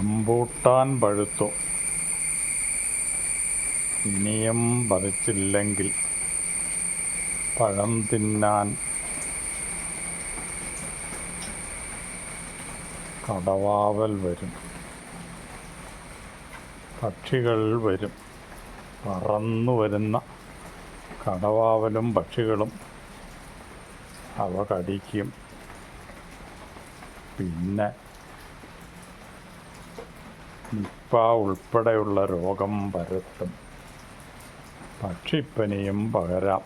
Rambutan പഴുത്തു. ഇനിയും പറിച്ചില്ലെങ്കിൽ പഴം തിന്നാൻ കടവാവൽ വരും. പക്ഷികൾ വരും. പറന്നു വരുന്ന കടവാവലും പക്ഷികളും അവ കടിക്കും. പിന്നെ നിപ്പ ഉൾപ്പെടെയുള്ള രോഗം പരത്തും. പക്ഷിപ്പനിയും പകരാം.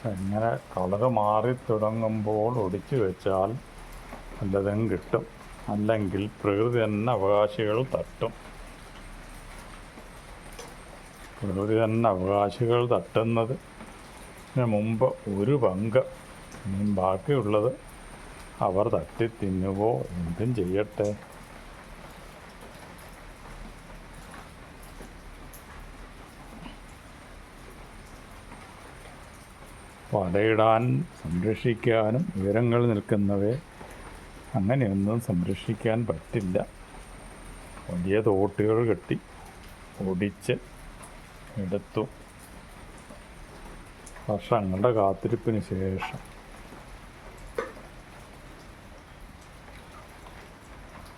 അങ്ങനെ കളറ് മാറിത്തുടങ്ങുമ്പോൾ ഒടിച്ചു വെച്ചാൽ വല്ലതും കിട്ടും. അല്ലെങ്കിൽ പ്രകൃതി തന്നെ അവകാശികൾ തട്ടും. പ്രകൃതി തന്നെ അവകാശികൾ തട്ടുന്നതിന് മുമ്പ് ഒരു പങ്ക് ഇനിയും ബാക്കിയുള്ളത് അവർ തട്ടി തിന്നുവോ എന്തും ചെയ്യട്ടെ. വലയിടാൻ സംരക്ഷിക്കാനും ഉയരങ്ങൾ നിൽക്കുന്നവയെ അങ്ങനെയൊന്നും സംരക്ഷിക്കാൻ പറ്റില്ല. വലിയ തോട്ടുകൾ കെട്ടി ഒടിച്ച് എടുത്തു. വർഷങ്ങളുടെ കാത്തിരിപ്പിന് ശേഷം